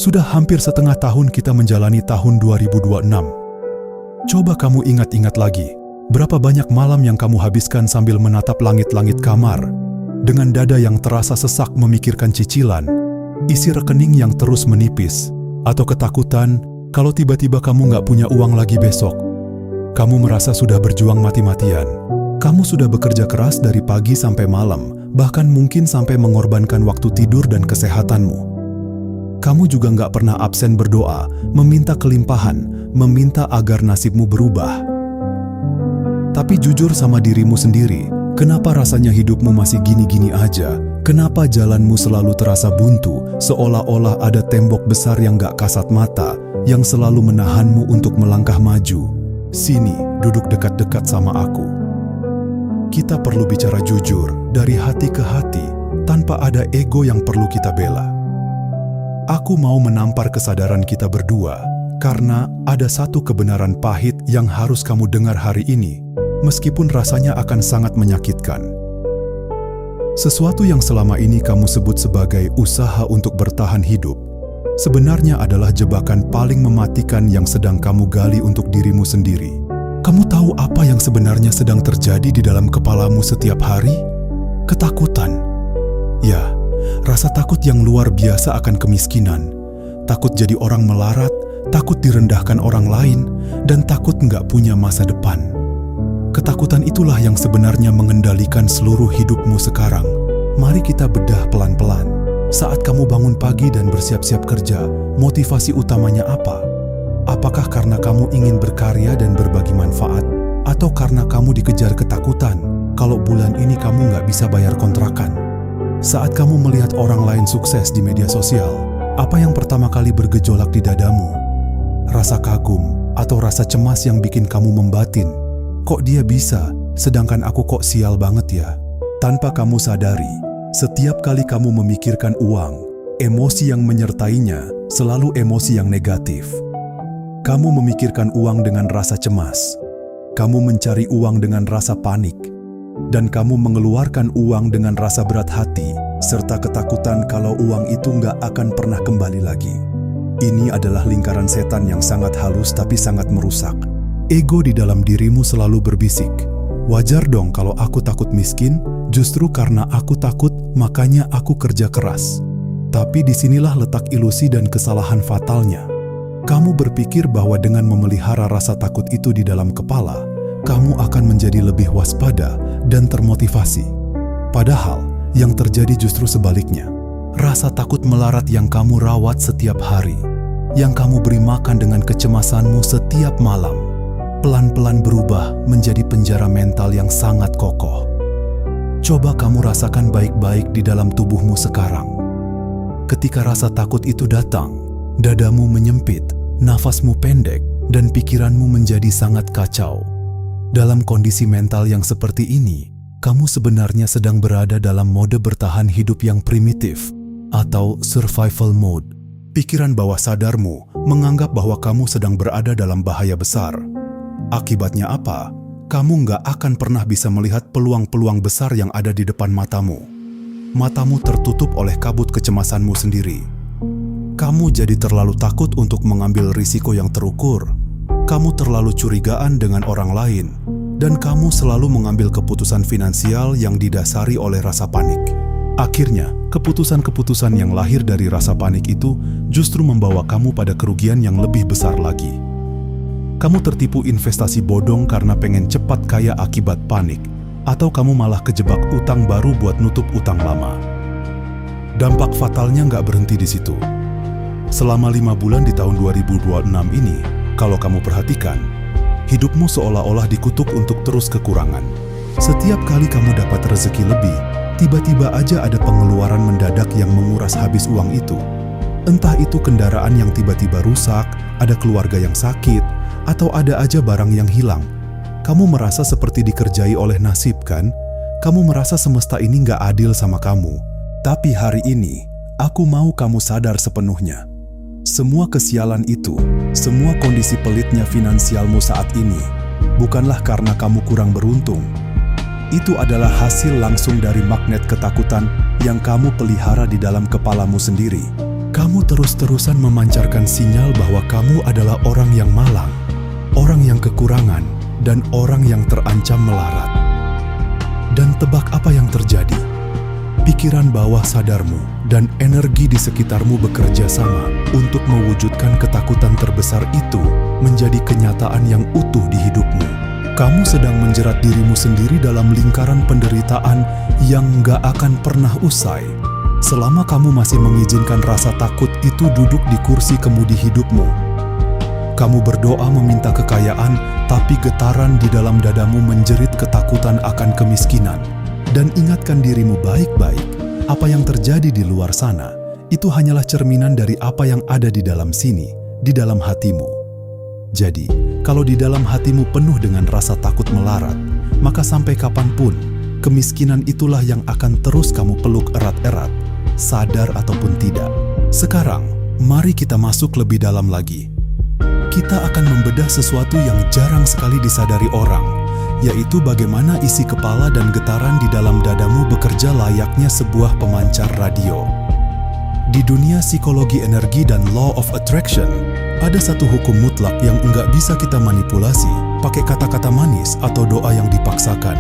Sudah hampir setengah tahun kita menjalani tahun 2026. Coba kamu ingat-ingat lagi, berapa banyak malam yang kamu habiskan sambil menatap langit-langit kamar, dengan dada yang terasa sesak memikirkan cicilan, isi rekening yang terus menipis, atau ketakutan kalau tiba-tiba kamu nggak punya uang lagi besok. Kamu merasa sudah berjuang mati-matian. Kamu sudah bekerja keras dari pagi sampai malam, bahkan mungkin sampai mengorbankan waktu tidur dan kesehatanmu. Kamu juga nggak pernah absen berdoa, meminta kelimpahan, meminta agar nasibmu berubah. Tapi jujur sama dirimu sendiri, kenapa rasanya hidupmu masih gini-gini aja? Kenapa jalanmu selalu terasa buntu, seolah-olah ada tembok besar yang nggak kasat mata, yang selalu menahanmu untuk melangkah maju? Sini, duduk dekat-dekat sama aku. Kita perlu bicara jujur, dari hati ke hati, tanpa ada ego yang perlu kita bela. Aku mau menampar kesadaran kita berdua, karena ada satu kebenaran pahit yang harus kamu dengar hari ini, meskipun rasanya akan sangat menyakitkan. Sesuatu yang selama ini kamu sebut sebagai usaha untuk bertahan hidup, sebenarnya adalah jebakan paling mematikan yang sedang kamu gali untuk dirimu sendiri. Kamu tahu apa yang sebenarnya sedang terjadi di dalam kepalamu setiap hari? Ketakutan. Ya, rasa takut yang luar biasa akan kemiskinan, takut jadi orang melarat, takut direndahkan orang lain, dan takut nggak punya masa depan. Ketakutan itulah yang sebenarnya mengendalikan seluruh hidupmu sekarang. Mari kita bedah pelan-pelan. Saat kamu bangun pagi dan bersiap-siap kerja, motivasi utamanya apa? Apakah karena kamu ingin berkarya dan berbagi manfaat? Atau karena kamu dikejar ketakutan kalau bulan ini kamu nggak bisa bayar kontrakan? Saat kamu melihat orang lain sukses di media sosial, apa yang pertama kali bergejolak di dadamu? Rasa kagum atau rasa cemas yang bikin kamu membatin? Kok dia bisa, sedangkan aku kok sial banget ya? Tanpa kamu sadari, setiap kali kamu memikirkan uang, emosi yang menyertainya selalu emosi yang negatif. Kamu memikirkan uang dengan rasa cemas. Kamu mencari uang dengan rasa panik. Dan kamu mengeluarkan uang dengan rasa berat hati, serta ketakutan kalau uang itu nggak akan pernah kembali lagi. Ini adalah lingkaran setan yang sangat halus tapi sangat merusak. Ego di dalam dirimu selalu berbisik, wajar dong kalau aku takut miskin, justru karena aku takut makanya aku kerja keras. Tapi disinilah letak ilusi dan kesalahan fatalnya. Kamu berpikir bahwa dengan memelihara rasa takut itu di dalam kepala, kamu akan menjadi lebih waspada dan termotivasi. Padahal, yang terjadi justru sebaliknya. Rasa takut melarat yang kamu rawat setiap hari, yang kamu beri makan dengan kecemasanmu setiap malam, pelan-pelan berubah menjadi penjara mental yang sangat kokoh. Coba kamu rasakan baik-baik di dalam tubuhmu sekarang. Ketika rasa takut itu datang, dadamu menyempit, nafasmu pendek, dan pikiranmu menjadi sangat kacau. Dalam kondisi mental yang seperti ini, kamu sebenarnya sedang berada dalam mode bertahan hidup yang primitif atau survival mode. Pikiran bawah sadarmu menganggap bahwa kamu sedang berada dalam bahaya besar. Akibatnya apa? Kamu nggak akan pernah bisa melihat peluang-peluang besar yang ada di depan matamu. Matamu tertutup oleh kabut kecemasanmu sendiri. Kamu jadi terlalu takut untuk mengambil risiko yang terukur. Kamu terlalu curigaan dengan orang lain, dan kamu selalu mengambil keputusan finansial yang didasari oleh rasa panik. Akhirnya, keputusan-keputusan yang lahir dari rasa panik itu justru membawa kamu pada kerugian yang lebih besar lagi. Kamu tertipu investasi bodong karena pengen cepat kaya akibat panik, atau kamu malah kejebak utang baru buat nutup utang lama. Dampak fatalnya nggak berhenti di situ. Selama 5 bulan di tahun 2026 ini, kalau kamu perhatikan, hidupmu seolah-olah dikutuk untuk terus kekurangan. Setiap kali kamu dapat rezeki lebih, tiba-tiba aja ada pengeluaran mendadak yang menguras habis uang itu. Entah itu kendaraan yang tiba-tiba rusak, ada keluarga yang sakit, atau ada aja barang yang hilang. Kamu merasa seperti dikerjai oleh nasib, kan? Kamu merasa semesta ini nggak adil sama kamu. Tapi hari ini, aku mau kamu sadar sepenuhnya. Semua kesialan itu, semua kondisi pelitnya finansialmu saat ini, bukanlah karena kamu kurang beruntung. Itu adalah hasil langsung dari magnet ketakutan yang kamu pelihara di dalam kepalamu sendiri. Kamu terus-terusan memancarkan sinyal bahwa kamu adalah orang yang malang, orang yang kekurangan, dan orang yang terancam melarat. Dan tebak apa yang terjadi? Pikiran bawah sadarmu dan energi di sekitarmu bekerja sama untuk mewujudkan ketakutan terbesar itu menjadi kenyataan yang utuh di hidupmu. Kamu sedang menjerat dirimu sendiri dalam lingkaran penderitaan yang gak akan pernah usai. Selama kamu masih mengizinkan rasa takut itu duduk di kursi kemudi hidupmu. Kamu berdoa meminta kekayaan, tapi getaran di dalam dadamu menjerit ketakutan akan kemiskinan. Dan ingatkan dirimu baik-baik, apa yang terjadi di luar sana, itu hanyalah cerminan dari apa yang ada di dalam sini, di dalam hatimu. Jadi, kalau di dalam hatimu penuh dengan rasa takut melarat, maka sampai kapanpun, kemiskinan itulah yang akan terus kamu peluk erat-erat, sadar ataupun tidak. Sekarang, mari kita masuk lebih dalam lagi. Kita akan membedah sesuatu yang jarang sekali disadari orang, yaitu bagaimana isi kepala dan getaran di dalam dadamu bekerja layaknya sebuah pemancar radio. Di dunia psikologi energi dan law of attraction, ada satu hukum mutlak yang enggak bisa kita manipulasi pakai kata-kata manis atau doa yang dipaksakan.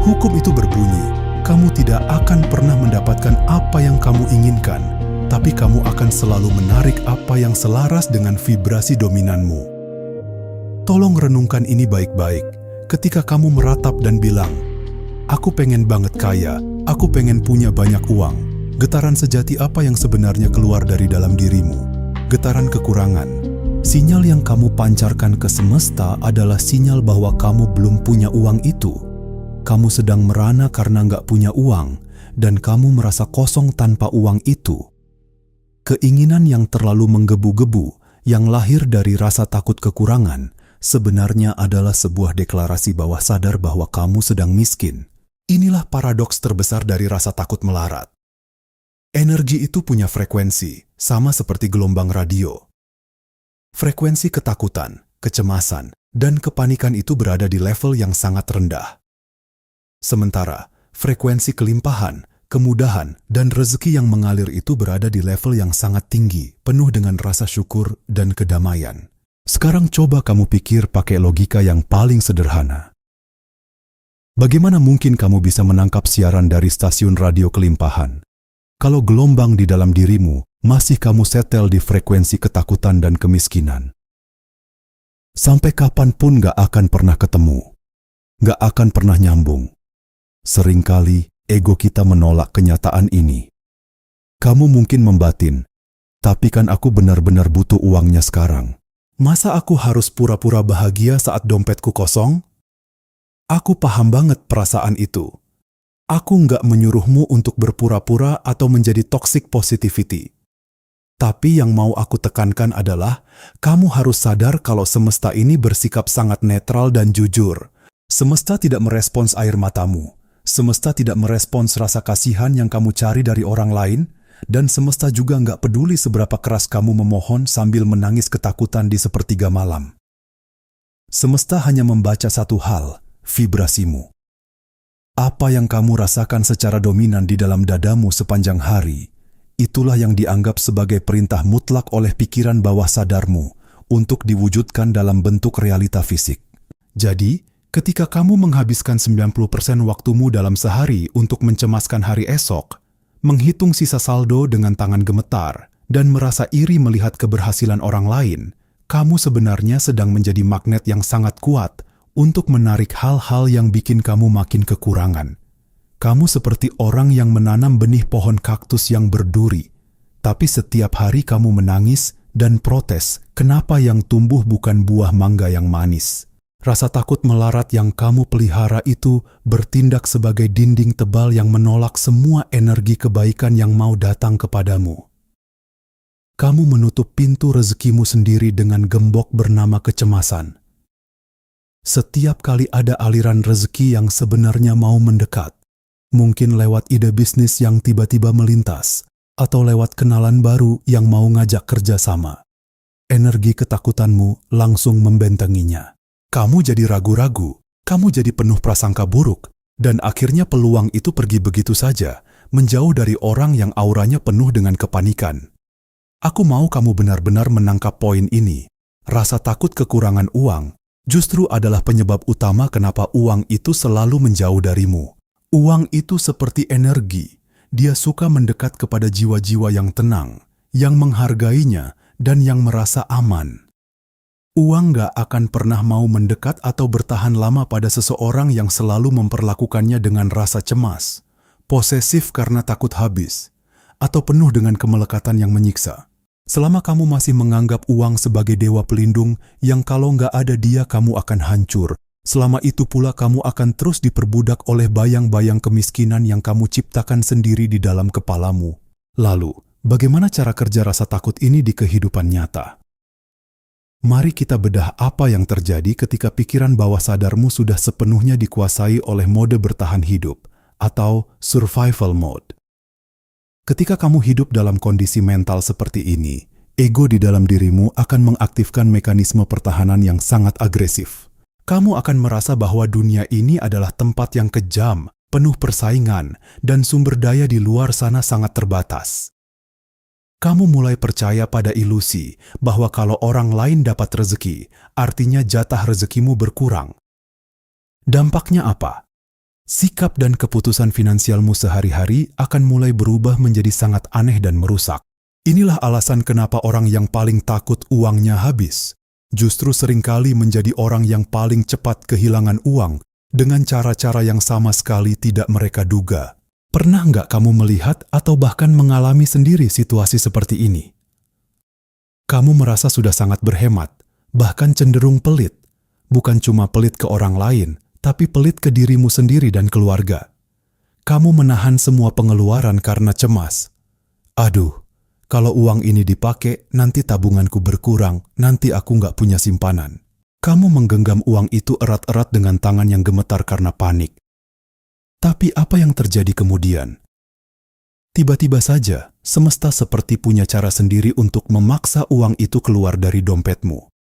Hukum itu berbunyi, kamu tidak akan pernah mendapatkan apa yang kamu inginkan, tapi kamu akan selalu menarik apa yang selaras dengan vibrasi dominanmu. Tolong renungkan ini baik-baik. Ketika kamu meratap dan bilang, aku pengen banget kaya, aku pengen punya banyak uang, getaran sejati apa yang sebenarnya keluar dari dalam dirimu? Getaran kekurangan. Sinyal yang kamu pancarkan ke semesta adalah sinyal bahwa kamu belum punya uang itu. Kamu sedang merana karena nggak punya uang, dan kamu merasa kosong tanpa uang itu. Keinginan yang terlalu menggebu-gebu, yang lahir dari rasa takut kekurangan, sebenarnya adalah sebuah deklarasi bawah sadar bahwa kamu sedang miskin. Inilah paradoks terbesar dari rasa takut melarat. Energi itu punya frekuensi, sama seperti gelombang radio. Frekuensi ketakutan, kecemasan, dan kepanikan itu berada di level yang sangat rendah. Sementara, frekuensi kelimpahan, kemudahan, dan rezeki yang mengalir itu berada di level yang sangat tinggi, penuh dengan rasa syukur dan kedamaian. Sekarang coba kamu pikir pakai logika yang paling sederhana. Bagaimana mungkin kamu bisa menangkap siaran dari stasiun radio kelimpahan, kalau gelombang di dalam dirimu masih kamu setel di frekuensi ketakutan dan kemiskinan? Sampai kapanpun gak akan pernah ketemu, gak akan pernah nyambung. Seringkali ego kita menolak kenyataan ini. Kamu mungkin membatin, tapi kan aku benar-benar butuh uangnya sekarang. Masa aku harus pura-pura bahagia saat dompetku kosong? Aku paham banget perasaan itu. Aku nggak menyuruhmu untuk berpura-pura atau menjadi toxic positivity. Tapi yang mau aku tekankan adalah, kamu harus sadar kalau semesta ini bersikap sangat netral dan jujur. Semesta tidak merespons air matamu. Semesta tidak merespons rasa kasihan yang kamu cari dari orang lain. Dan semesta juga nggak peduli seberapa keras kamu memohon sambil menangis ketakutan di sepertiga malam. Semesta hanya membaca satu hal, vibrasimu. Apa yang kamu rasakan secara dominan di dalam dadamu sepanjang hari, itulah yang dianggap sebagai perintah mutlak oleh pikiran bawah sadarmu untuk diwujudkan dalam bentuk realita fisik. Jadi, ketika kamu menghabiskan 90% waktumu dalam sehari untuk mencemaskan hari esok, menghitung sisa saldo dengan tangan gemetar, dan merasa iri melihat keberhasilan orang lain, kamu sebenarnya sedang menjadi magnet yang sangat kuat untuk menarik hal-hal yang bikin kamu makin kekurangan. Kamu seperti orang yang menanam benih pohon kaktus yang berduri, tapi setiap hari kamu menangis dan protes kenapa yang tumbuh bukan buah mangga yang manis. Rasa takut melarat yang kamu pelihara itu bertindak sebagai dinding tebal yang menolak semua energi kebaikan yang mau datang kepadamu. Kamu menutup pintu rezekimu sendiri dengan gembok bernama kecemasan. Setiap kali ada aliran rezeki yang sebenarnya mau mendekat, mungkin lewat ide bisnis yang tiba-tiba melintas, atau lewat kenalan baru yang mau ngajak kerja sama, energi ketakutanmu langsung membentenginya. Kamu jadi ragu-ragu, kamu jadi penuh prasangka buruk, dan akhirnya peluang itu pergi begitu saja, menjauh dari orang yang auranya penuh dengan kepanikan. Aku mau kamu benar-benar menangkap poin ini. Rasa takut kekurangan uang justru adalah penyebab utama kenapa uang itu selalu menjauh darimu. Uang itu seperti energi. Dia suka mendekat kepada jiwa-jiwa yang tenang, yang menghargainya, dan yang merasa aman. Uang gak akan pernah mau mendekat atau bertahan lama pada seseorang yang selalu memperlakukannya dengan rasa cemas, posesif karena takut habis, atau penuh dengan kemelekatan yang menyiksa. Selama kamu masih menganggap uang sebagai dewa pelindung yang kalau nggak ada dia kamu akan hancur, selama itu pula kamu akan terus diperbudak oleh bayang-bayang kemiskinan yang kamu ciptakan sendiri di dalam kepalamu. Lalu, bagaimana cara kerja rasa takut ini di kehidupan nyata? Mari kita bedah apa yang terjadi ketika pikiran bawah sadarmu sudah sepenuhnya dikuasai oleh mode bertahan hidup atau survival mode. Ketika kamu hidup dalam kondisi mental seperti ini, ego di dalam dirimu akan mengaktifkan mekanisme pertahanan yang sangat agresif. Kamu akan merasa bahwa dunia ini adalah tempat yang kejam, penuh persaingan, dan sumber daya di luar sana sangat terbatas. Kamu mulai percaya pada ilusi bahwa kalau orang lain dapat rezeki, artinya jatah rezekimu berkurang. Dampaknya apa? Sikap dan keputusan finansialmu sehari-hari akan mulai berubah menjadi sangat aneh dan merusak. Inilah alasan kenapa orang yang paling takut uangnya habis, justru seringkali menjadi orang yang paling cepat kehilangan uang dengan cara-cara yang sama sekali tidak mereka duga. Pernah nggak kamu melihat atau bahkan mengalami sendiri situasi seperti ini? Kamu merasa sudah sangat berhemat, bahkan cenderung pelit. Bukan cuma pelit ke orang lain, tapi pelit ke dirimu sendiri dan keluarga. Kamu menahan semua pengeluaran karena cemas. Aduh, kalau uang ini dipakai, nanti tabunganku berkurang, nanti aku nggak punya simpanan. Kamu menggenggam uang itu erat-erat dengan tangan yang gemetar karena panik. Tapi apa yang terjadi kemudian? Tiba-tiba saja, semesta seperti punya cara sendiri untuk memaksa uang itu keluar dari dompetmu.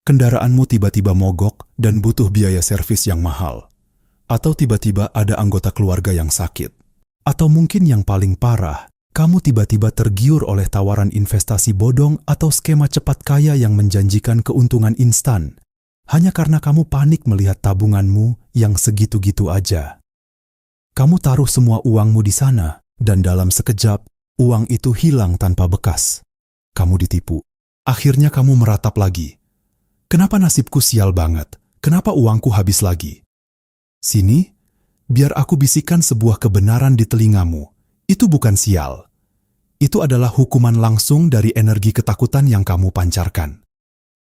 Kendaraanmu tiba-tiba mogok dan butuh biaya servis yang mahal. Atau tiba-tiba ada anggota keluarga yang sakit. Atau mungkin yang paling parah, kamu tiba-tiba tergiur oleh tawaran investasi bodong atau skema cepat kaya yang menjanjikan keuntungan instan. Hanya karena kamu panik melihat tabunganmu yang segitu-gitu aja. Kamu taruh semua uangmu di sana, dan dalam sekejap, uang itu hilang tanpa bekas. Kamu ditipu. Akhirnya kamu meratap lagi. Kenapa nasibku sial banget? Kenapa uangku habis lagi? Sini, biar aku bisikan sebuah kebenaran di telingamu. Itu bukan sial. Itu adalah hukuman langsung dari energi ketakutan yang kamu pancarkan.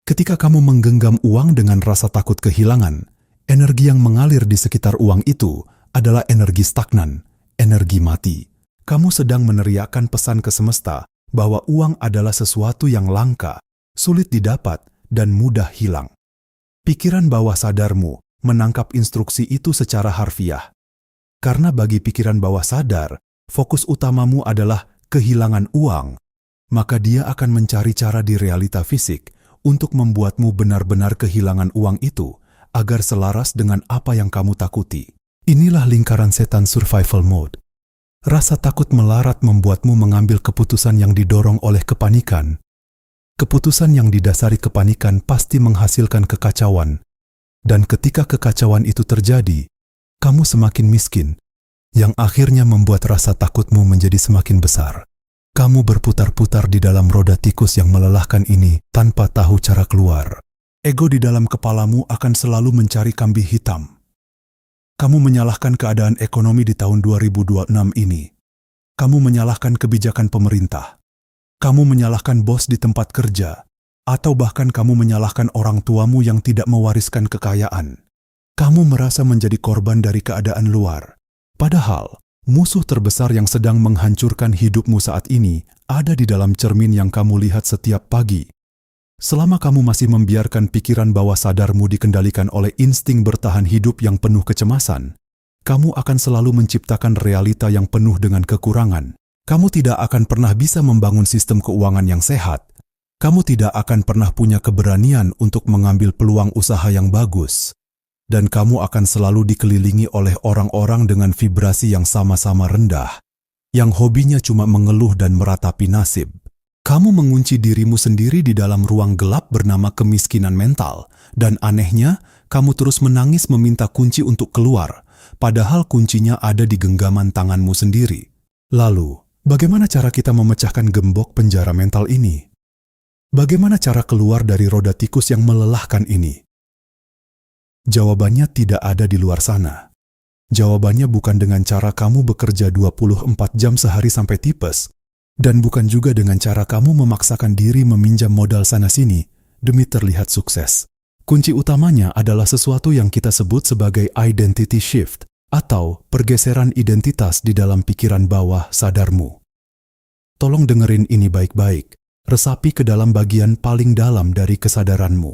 Ketika kamu menggenggam uang dengan rasa takut kehilangan, energi yang mengalir di sekitar uang itu adalah energi stagnan, energi mati. Kamu sedang meneriakkan pesan ke semesta bahwa uang adalah sesuatu yang langka, sulit didapat, dan mudah hilang. Pikiran bawah sadarmu menangkap instruksi itu secara harfiah. Karena bagi pikiran bawah sadar, fokus utamamu adalah kehilangan uang, maka dia akan mencari cara di realita fisik untuk membuatmu benar-benar kehilangan uang itu agar selaras dengan apa yang kamu takuti. Inilah lingkaran setan survival mode. Rasa takut melarat membuatmu mengambil keputusan yang didorong oleh kepanikan. Keputusan yang didasari kepanikan pasti menghasilkan kekacauan. Dan ketika kekacauan itu terjadi, kamu semakin miskin, yang akhirnya membuat rasa takutmu menjadi semakin besar. Kamu berputar-putar di dalam roda tikus yang melelahkan ini tanpa tahu cara keluar. Ego di dalam kepalamu akan selalu mencari kambing hitam. Kamu menyalahkan keadaan ekonomi di tahun 2026 ini. Kamu menyalahkan kebijakan pemerintah. Kamu menyalahkan bos di tempat kerja, atau bahkan kamu menyalahkan orang tuamu yang tidak mewariskan kekayaan. Kamu merasa menjadi korban dari keadaan luar. Padahal, musuh terbesar yang sedang menghancurkan hidupmu saat ini ada di dalam cermin yang kamu lihat setiap pagi. Selama kamu masih membiarkan pikiran bawah sadarmu dikendalikan oleh insting bertahan hidup yang penuh kecemasan, kamu akan selalu menciptakan realita yang penuh dengan kekurangan. Kamu tidak akan pernah bisa membangun sistem keuangan yang sehat. Kamu tidak akan pernah punya keberanian untuk mengambil peluang usaha yang bagus. Dan kamu akan selalu dikelilingi oleh orang-orang dengan vibrasi yang sama-sama rendah, yang hobinya cuma mengeluh dan meratapi nasib. Kamu mengunci dirimu sendiri di dalam ruang gelap bernama kemiskinan mental, dan anehnya, kamu terus menangis meminta kunci untuk keluar, padahal kuncinya ada di genggaman tanganmu sendiri. Lalu, bagaimana cara kita memecahkan gembok penjara mental ini? Bagaimana cara keluar dari roda tikus yang melelahkan ini? Jawabannya tidak ada di luar sana. Jawabannya bukan dengan cara kamu bekerja 24 jam sehari sampai tipes, dan bukan juga dengan cara kamu memaksakan diri meminjam modal sana-sini demi terlihat sukses. Kunci utamanya adalah sesuatu yang kita sebut sebagai identity shift atau pergeseran identitas di dalam pikiran bawah sadarmu. Tolong dengerin ini baik-baik, resapi ke dalam bagian paling dalam dari kesadaranmu.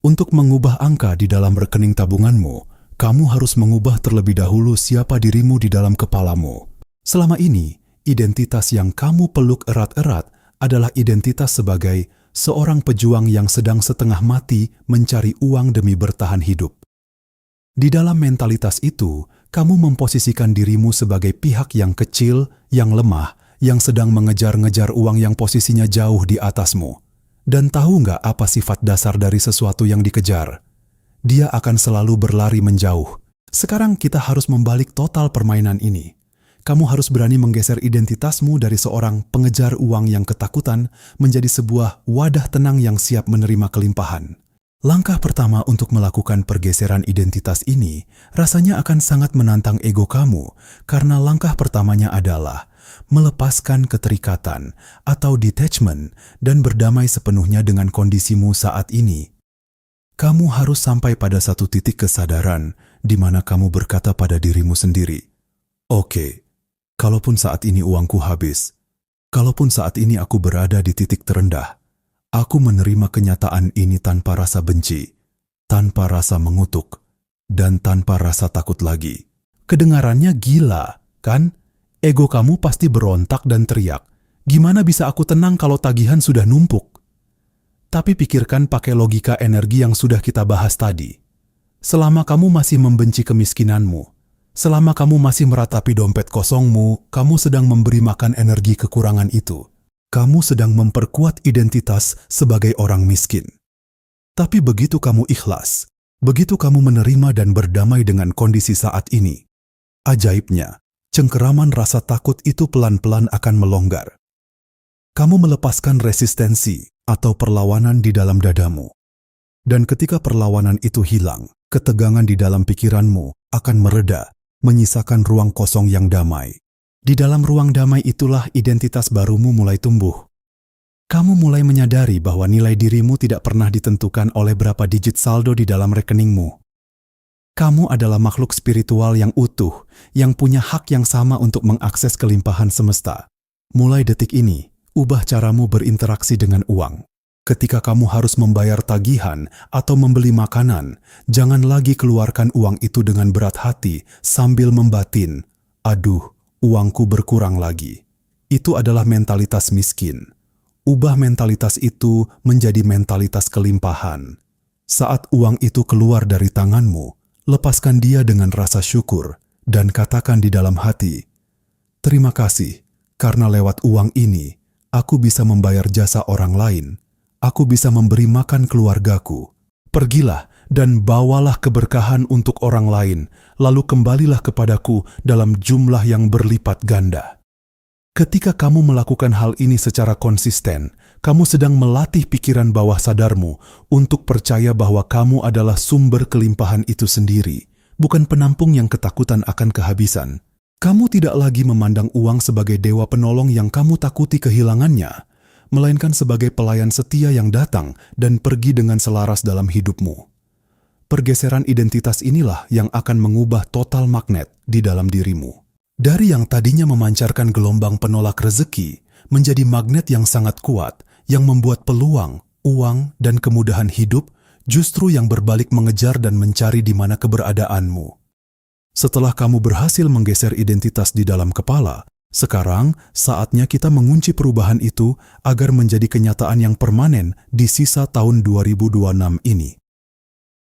Untuk mengubah angka di dalam rekening tabunganmu, kamu harus mengubah terlebih dahulu siapa dirimu di dalam kepalamu. Selama ini, identitas yang kamu peluk erat-erat adalah identitas sebagai seorang pejuang yang sedang setengah mati mencari uang demi bertahan hidup. Di dalam mentalitas itu, kamu memposisikan dirimu sebagai pihak yang kecil, yang lemah, yang sedang mengejar-ngejar uang yang posisinya jauh di atasmu. Dan tahu nggak apa sifat dasar dari sesuatu yang dikejar? Dia akan selalu berlari menjauh. Sekarang kita harus membalik total permainan ini. Kamu harus berani menggeser identitasmu dari seorang pengejar uang yang ketakutan menjadi sebuah wadah tenang yang siap menerima kelimpahan. Langkah pertama untuk melakukan pergeseran identitas ini rasanya akan sangat menantang ego kamu, karena langkah pertamanya adalah melepaskan keterikatan atau detachment dan berdamai sepenuhnya dengan kondisimu saat ini. Kamu harus sampai pada satu titik kesadaran di mana kamu berkata pada dirimu sendiri, "Oke, kalaupun saat ini uangku habis, kalaupun saat ini aku berada di titik terendah, aku menerima kenyataan ini tanpa rasa benci, tanpa rasa mengutuk, dan tanpa rasa takut lagi." Kedengarannya gila, kan? Ego kamu pasti berontak dan teriak, "Gimana bisa aku tenang kalau tagihan sudah numpuk?" Tapi pikirkan pakai logika energi yang sudah kita bahas tadi. Selama kamu masih membenci kemiskinanmu, selama kamu masih meratapi dompet kosongmu, kamu sedang memberi makan energi kekurangan itu. Kamu sedang memperkuat identitas sebagai orang miskin. Tapi begitu kamu ikhlas, begitu kamu menerima dan berdamai dengan kondisi saat ini, ajaibnya, cengkeraman rasa takut itu pelan-pelan akan melonggar. Kamu melepaskan resistensi atau perlawanan di dalam dadamu. Dan ketika perlawanan itu hilang, ketegangan di dalam pikiranmu akan mereda, menyisakan ruang kosong yang damai. Di dalam ruang damai itulah identitas barumu mulai tumbuh. Kamu mulai menyadari bahwa nilai dirimu tidak pernah ditentukan oleh berapa digit saldo di dalam rekeningmu. Kamu adalah makhluk spiritual yang utuh, yang punya hak yang sama untuk mengakses kelimpahan semesta. Mulai detik ini, ubah caramu berinteraksi dengan uang. Ketika kamu harus membayar tagihan atau membeli makanan, jangan lagi keluarkan uang itu dengan berat hati sambil membatin, "Aduh, uangku berkurang lagi." Itu adalah mentalitas miskin. Ubah mentalitas itu menjadi mentalitas kelimpahan. Saat uang itu keluar dari tanganmu, lepaskan dia dengan rasa syukur dan katakan di dalam hati, "Terima kasih, karena lewat uang ini, aku bisa membayar jasa orang lain. Aku bisa memberi makan keluargaku. Pergilah dan bawalah keberkahan untuk orang lain, lalu kembalilah kepadaku dalam jumlah yang berlipat ganda." Ketika kamu melakukan hal ini secara konsisten, kamu sedang melatih pikiran bawah sadarmu untuk percaya bahwa kamu adalah sumber kelimpahan itu sendiri, bukan penampung yang ketakutan akan kehabisan. Kamu tidak lagi memandang uang sebagai dewa penolong yang kamu takuti kehilangannya, melainkan sebagai pelayan setia yang datang dan pergi dengan selaras dalam hidupmu. Pergeseran identitas inilah yang akan mengubah total magnet di dalam dirimu. Dari yang tadinya memancarkan gelombang penolak rezeki, menjadi magnet yang sangat kuat, yang membuat peluang, uang, dan kemudahan hidup justru yang berbalik mengejar dan mencari di mana keberadaanmu. Setelah kamu berhasil menggeser identitas di dalam kepala, sekarang saatnya kita mengunci perubahan itu agar menjadi kenyataan yang permanen di sisa tahun 2026 ini.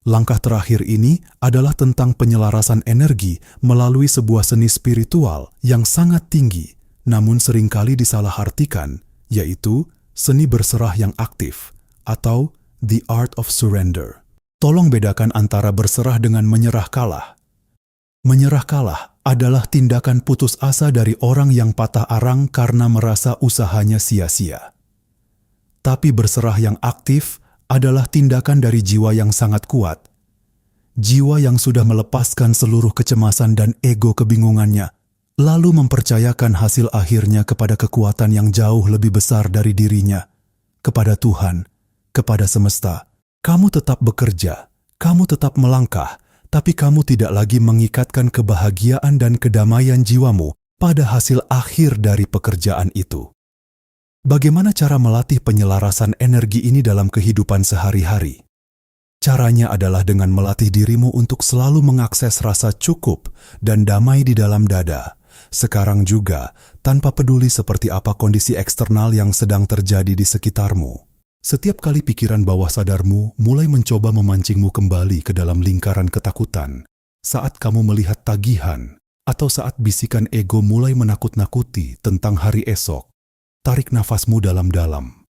Langkah terakhir ini adalah tentang penyelarasan energi melalui sebuah seni spiritual yang sangat tinggi, namun seringkali disalahartikan, yaitu seni berserah yang aktif atau The Art of Surrender. Tolong bedakan antara berserah dengan menyerah kalah. Menyerah kalah adalah tindakan putus asa dari orang yang patah arang karena merasa usahanya sia-sia. Tapi berserah yang aktif adalah tindakan dari jiwa yang sangat kuat. Jiwa yang sudah melepaskan seluruh kecemasan dan ego kebingungannya, lalu mempercayakan hasil akhirnya kepada kekuatan yang jauh lebih besar dari dirinya, kepada Tuhan, kepada semesta. Kamu tetap bekerja, kamu tetap melangkah, tapi kamu tidak lagi mengikatkan kebahagiaan dan kedamaian jiwamu pada hasil akhir dari pekerjaan itu. Bagaimana cara melatih penyelarasan energi ini dalam kehidupan sehari-hari? Caranya adalah dengan melatih dirimu untuk selalu mengakses rasa cukup dan damai di dalam dada. Sekarang juga, tanpa peduli seperti apa kondisi eksternal yang sedang terjadi di sekitarmu. Setiap kali pikiran bawah sadarmu mulai mencoba memancingmu kembali ke dalam lingkaran ketakutan, saat kamu melihat tagihan, atau saat bisikan ego mulai menakut-nakuti tentang hari esok, tarik nafasmu dalam-dalam.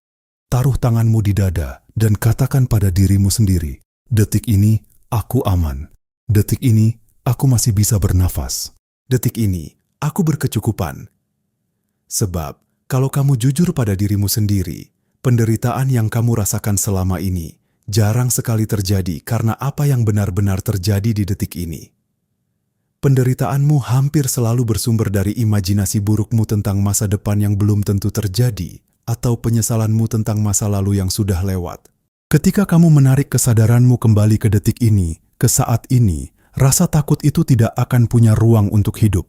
Taruh tanganmu di dada dan katakan pada dirimu sendiri, detik ini aku aman. Detik ini aku masih bisa bernafas. Detik ini aku berkecukupan. Sebab kalau kamu jujur pada dirimu sendiri, penderitaan yang kamu rasakan selama ini jarang sekali terjadi karena apa yang benar-benar terjadi di detik ini. Penderitaanmu hampir selalu bersumber dari imajinasi burukmu tentang masa depan yang belum tentu terjadi, atau penyesalanmu tentang masa lalu yang sudah lewat. Ketika kamu menarik kesadaranmu kembali ke detik ini, ke saat ini, rasa takut itu tidak akan punya ruang untuk hidup.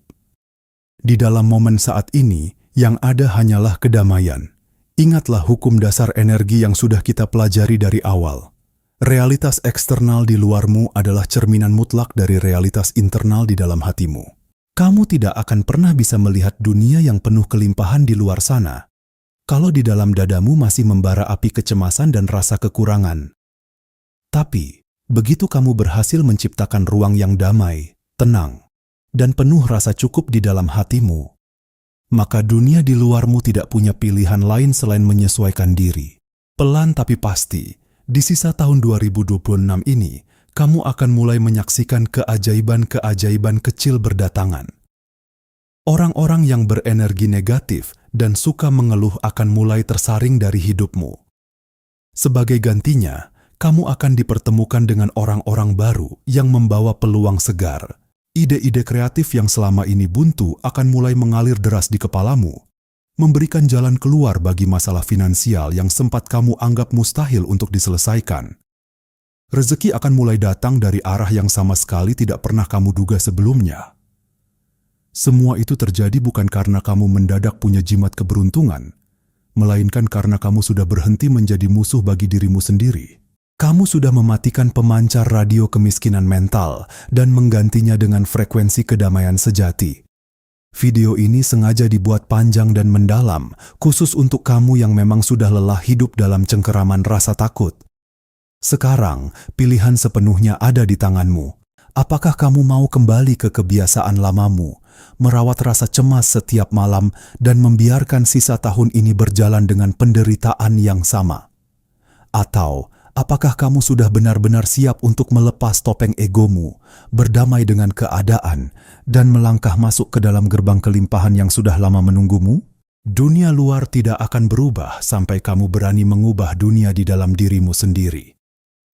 Di dalam momen saat ini, yang ada hanyalah kedamaian. Ingatlah hukum dasar energi yang sudah kita pelajari dari awal. Realitas eksternal di luarmu adalah cerminan mutlak dari realitas internal di dalam hatimu. Kamu tidak akan pernah bisa melihat dunia yang penuh kelimpahan di luar sana kalau di dalam dadamu masih membara api kecemasan dan rasa kekurangan. Tapi, begitu kamu berhasil menciptakan ruang yang damai, tenang, dan penuh rasa cukup di dalam hatimu, maka dunia di luarmu tidak punya pilihan lain selain menyesuaikan diri. Pelan tapi pasti, di sisa tahun 2026 ini, kamu akan mulai menyaksikan keajaiban-keajaiban kecil berdatangan. Orang-orang yang berenergi negatif dan suka mengeluh akan mulai tersaring dari hidupmu. Sebagai gantinya, kamu akan dipertemukan dengan orang-orang baru yang membawa peluang segar. Ide-ide kreatif yang selama ini buntu akan mulai mengalir deras di kepalamu, memberikan jalan keluar bagi masalah finansial yang sempat kamu anggap mustahil untuk diselesaikan. Rezeki akan mulai datang dari arah yang sama sekali tidak pernah kamu duga sebelumnya. Semua itu terjadi bukan karena kamu mendadak punya jimat keberuntungan, melainkan karena kamu sudah berhenti menjadi musuh bagi dirimu sendiri. Kamu sudah mematikan pemancar radio kemiskinan mental dan menggantinya dengan frekuensi kedamaian sejati. Video ini sengaja dibuat panjang dan mendalam, khusus untuk kamu yang memang sudah lelah hidup dalam cengkeraman rasa takut. Sekarang, pilihan sepenuhnya ada di tanganmu. Apakah kamu mau kembali ke kebiasaan lamamu, merawat rasa cemas setiap malam dan membiarkan sisa tahun ini berjalan dengan penderitaan yang sama? Atau, apakah kamu sudah benar-benar siap untuk melepas topeng egomu, berdamai dengan keadaan, dan melangkah masuk ke dalam gerbang kelimpahan yang sudah lama menunggumu? Dunia luar tidak akan berubah sampai kamu berani mengubah dunia di dalam dirimu sendiri.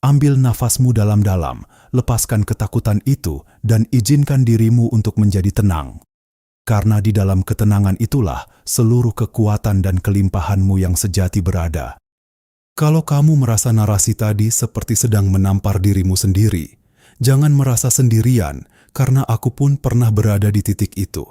Ambil nafasmu dalam-dalam, lepaskan ketakutan itu, dan izinkan dirimu untuk menjadi tenang. Karena di dalam ketenangan itulah seluruh kekuatan dan kelimpahanmu yang sejati berada. Kalau kamu merasa narasi tadi seperti sedang menampar dirimu sendiri, jangan merasa sendirian, karena aku pun pernah berada di titik itu.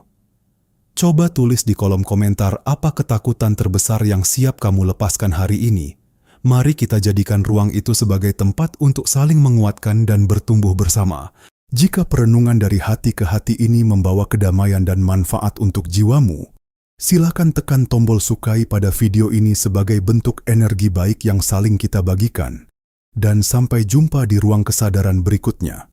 Coba tulis di kolom komentar apa ketakutan terbesar yang siap kamu lepaskan hari ini. Mari kita jadikan ruang itu sebagai tempat untuk saling menguatkan dan bertumbuh bersama. Jika perenungan dari hati ke hati ini membawa kedamaian dan manfaat untuk jiwamu, silakan tekan tombol sukai pada video ini sebagai bentuk energi baik yang saling kita bagikan. Dan sampai jumpa di ruang kesadaran berikutnya.